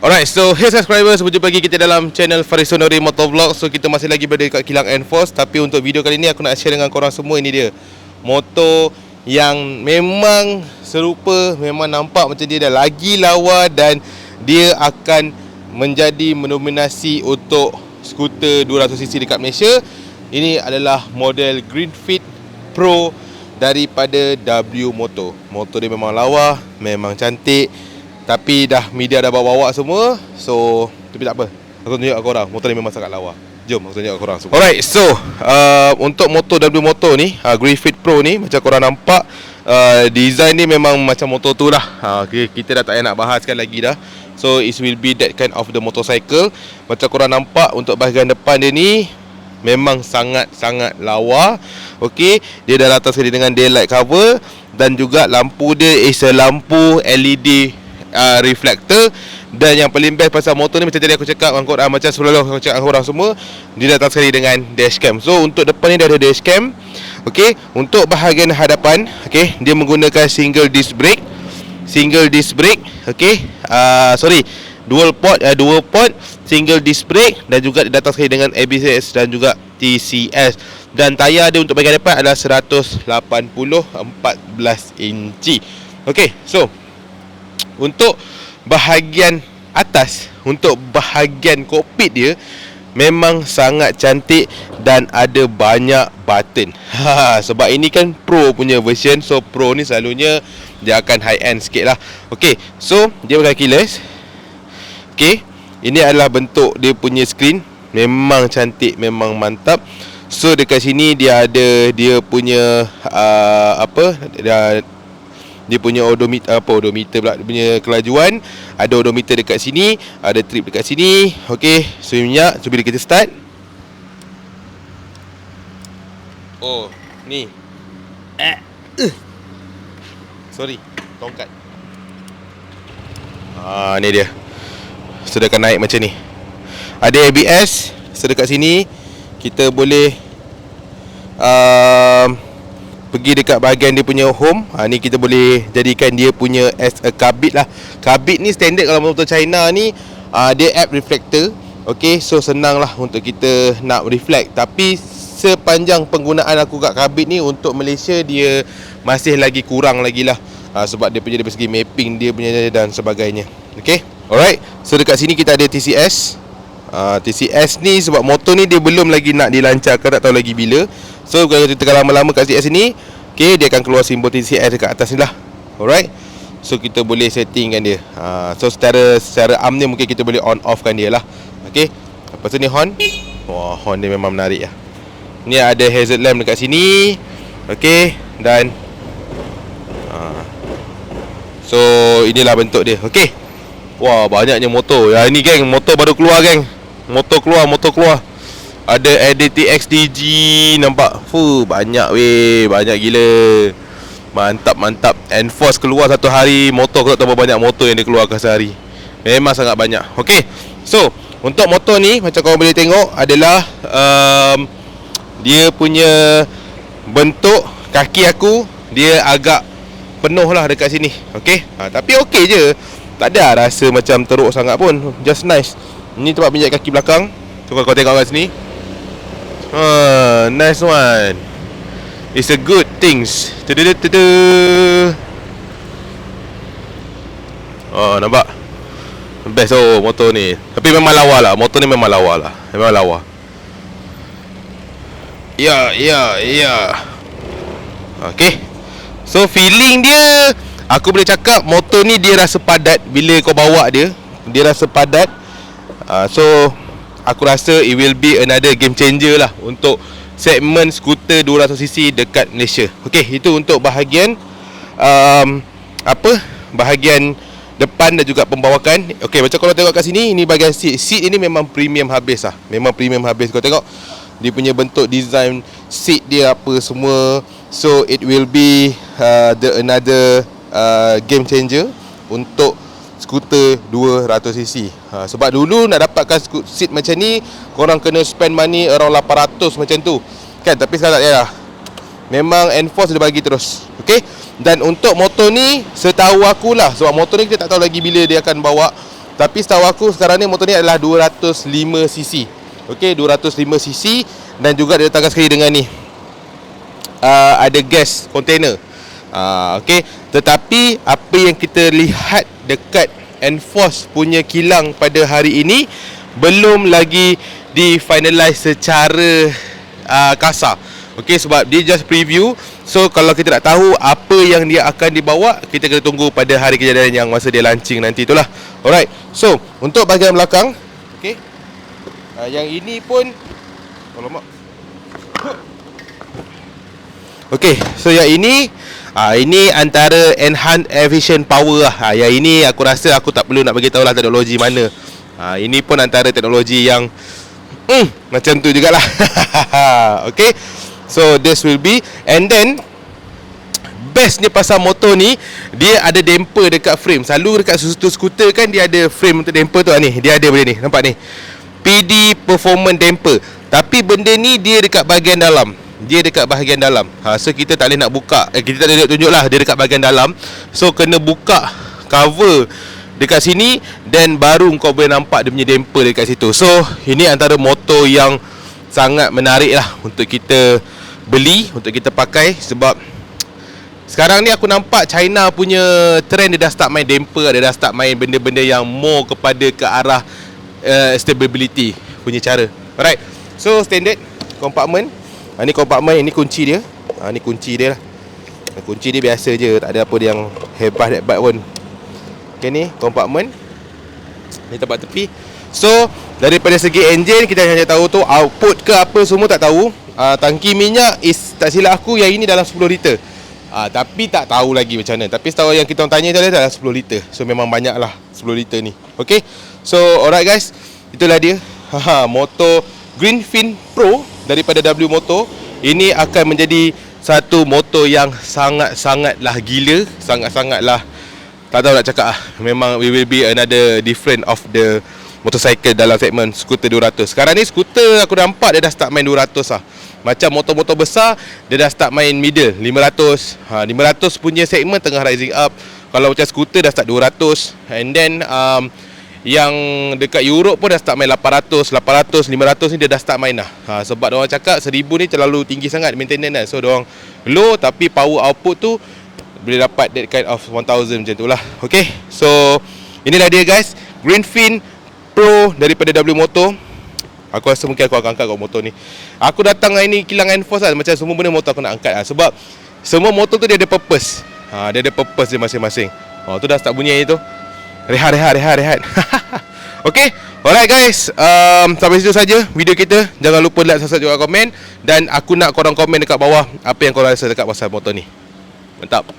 Alright, so hey subscribers, berjumpa lagi kita dalam channel Farisonori Motovlog. So kita masih lagi berada dekat kilang Enforce. Tapi untuk video kali ni aku nak share dengan korang semua. Ini dia motor yang memang serupa, memang nampak macam dia dah lagi lawa. Dan dia akan menjadi mendominasi untuk skuter 200cc dekat Malaysia. Ini adalah model Greenfit Pro daripada W Motor. Motor dia memang lawa, memang cantik. Tapi media dah bawa semua. So, tapi tak apa, aku tunjuk korang, motor ni memang sangat lawa. Jom aku tunjuk korang semua. Alright, so untuk motor W Motor ni, Greenfit Pro ni, macam korang nampak, design ni memang macam motor tu lah. Kita dah tak payah nak bahaskan lagi dah. So, it will be that kind of the motorcycle. Macam korang nampak, untuk bahagian depan dia ni memang sangat-sangat lawa. Okay, dia dah datang sekali dengan daylight cover. Dan juga lampu dia is a lampu LED reflector. Dan yang paling best pasal motor ni, macam tadi aku cakap dengan korang, macam sebelum aku cakap dengan korang semua, dia datang sekali dengan dashcam. So untuk depan ni dia ada dashcam. Okay, untuk bahagian hadapan, okay, dia menggunakan single disc brake. Okay, dual port single disc brake. Dan juga dia datang sekali dengan ABS dan juga TCS. Dan tayar dia untuk bahagian depan adalah 180 14 inci. Okay, so untuk bahagian atas, untuk bahagian kokpit dia memang sangat cantik dan ada banyak button. Sebab ini kan Pro punya version. So Pro ni selalunya dia akan high end sikit lah. Okay, so dia pakai keyless. Okay, ini adalah bentuk dia punya screen. Memang cantik, memang mantap. So dekat sini dia ada dia punya dia punya odometer pula, dia punya kelajuan. Ada odometer dekat sini, ada trip dekat sini. Okey, so minyak. So bila kita start, oh ni sorry, tongkat. Ni dia. So dia akan naik macam ni. Ada ABS. So dekat sini kita boleh pergi dekat bahagian dia punya home. Ni kita boleh jadikan dia punya as a kabit lah. Kabit ni standard kalau motor China ni, dia app reflector. Okay, so senang lah untuk kita nak reflect. Tapi sepanjang penggunaan aku kat kabit ni, untuk Malaysia dia masih lagi kurang lagi lah. Sebab dia punya dari segi mapping dia punya dan sebagainya. Okay, alright. So dekat sini kita ada TCS. TCS ni sebab motor ni dia belum lagi nak dilancarkan, tak tahu lagi bila. So kalau kita tekan lama-lama kat TCS ni, okay, dia akan keluar simbol TCS dekat atas ni lah. Alright, so kita boleh settingkan dia. So secara arm ni mungkin kita boleh on off kan dia lah. Okay, lepas tu ni horn. Wah, horn dia memang menarik lah. Ni ada hazard lamp dekat sini. Okay, dan so inilah bentuk dia. Okay, wah, banyaknya motor. Ni geng, motor baru keluar geng. Motor keluar. Ada ADTX DG, nampak? Banyak weh, banyak gila. Mantap. Enforce keluar satu hari, motor aku tak tahu berapa banyak motor yang dia keluarkan sehari. Memang sangat banyak. Okay, so untuk motor ni, macam korang boleh tengok, adalah dia punya bentuk kaki aku, dia agak penuh lah dekat sini. Okay, tapi okay je. Tak ada rasa macam teruk sangat pun. Just nice. Ni tempat pinjat kaki belakang. So kalau kau tengok kat sini, nice one. It's a good things. Nampak? Best motor ni. Tapi memang lawa lah. Motor ni memang lawa lah. Memang lawa. Ya. Okay, so feeling dia, aku boleh cakap motor ni dia rasa padat. Bila kau bawa dia, dia rasa padat. So aku rasa it will be another game changer lah untuk segmen skuter 200cc dekat Malaysia. Okay, itu untuk bahagian bahagian depan dan juga pembawakan. Okay, macam kalau tengok kat sini, ini bahagian seat. Seat ini memang premium habis lah. Memang premium habis. Kau tengok dia punya bentuk design seat dia apa semua. So it will be another game changer untuk skuter 200cc. Sebab dulu nak dapatkan seat macam ni, korang kena spend money around 800 macam tu kan. Tapi sekarang tak payah. Memang Enforce dia bagi terus. Okay. Dan untuk motor ni, setahu aku lah, sebab motor ni kita tak tahu lagi bila dia akan bawa. Tapi setahu aku sekarang ni motor ni adalah 205cc. Okey, 205cc. Dan juga dia datangkan sekali dengan ni, ada gas container. Okey, tetapi apa yang kita lihat dekat Enforce punya kilang pada hari ini belum lagi di finalize secara kasar. Okey, sebab dia just preview. So kalau kita nak tahu apa yang dia akan dibawa, kita kena tunggu pada hari kejadian yang masa dia launching nanti itulah. Alright. So untuk bahagian belakang, okey, yang ini pun, alamak. Okey, so yang ini antara enhanced efficient power lah. Yang ini aku rasa aku tak perlu nak bagi tahu lah teknologi mana. Ini pun antara teknologi yang macam tu jugalah. Okay, so this will be. And then bestnya pasal motor ni, dia ada damper dekat frame. Selalu dekat skuter kan dia ada frame untuk damper tu. Ni dia ada benda ni, nampak ni, PD Performance Damper. Tapi benda ni dia dekat bahagian dalam. Dia dekat bahagian dalam. So kita tak boleh nak buka. Kita tak boleh tunjuk lah, dia dekat bahagian dalam. So kena buka cover dekat sini, dan baru kau boleh nampak dia punya damper dekat situ. So ini antara motor yang sangat menarik lah untuk kita beli, untuk kita pakai. Sebab sekarang ni aku nampak China punya trend, dia dah start main damper. Dia dah start main benda-benda yang more kepada ke arah stability punya cara. Alright. So standard compartment. Ni compartment, ini kunci dia. Ni kunci dia lah. Kunci dia biasa je, tak ada apa yang hebat pun. Okay, ni compartment. Ni tempat tepi. So daripada segi engine, kita hanya tahu tu output ke apa semua tak tahu. Tangki minyak tak silap aku yang ini dalam 10 liter. Tapi tak tahu lagi macam mana. Tapi setahu yang kita tanya tadi dalam 10 liter. So memang banyak lah 10 liter ni. Okay, so alright guys, itulah dia motor Greenfin Pro daripada W Motor. Ini akan menjadi satu motor yang sangat-sangatlah gila, sangat-sangatlah tak tahu nak cakap lah. Memang we will be another different of the motorcycle dalam segmen skuter 200. Sekarang ni skuter aku nampak dia dah start main 200 lah. Macam motor-motor besar, dia dah start main middle 500. 500 punya segmen tengah rising up. Kalau macam skuter dah start 200. And then yang dekat Europe pun dah start main 800, 500 ni dia dah start main lah. Sebab diorang cakap 1000 ni terlalu tinggi sangat maintenance lah. So diorang low, tapi power output tu boleh dapat that kind of 1000 macam tu lah. Okay, so inilah dia guys, Greenfin Pro daripada W Motor. Aku rasa mungkin aku akan angkat kat motor ni. Aku datang hari ni kilang Enforce lah. Macam semua benda motor aku nak angkat lah. Sebab semua motor tu dia ada purpose. Dia ada purpose dia masing-masing. Tu dah start bunyi hari tu. Rehat. Okay, alright guys, sampai situ saja video kita. Jangan lupa like, subscribe juga komen. Dan aku nak korang komen dekat bawah apa yang korang rasa dekat pasal motor ni. Mantap.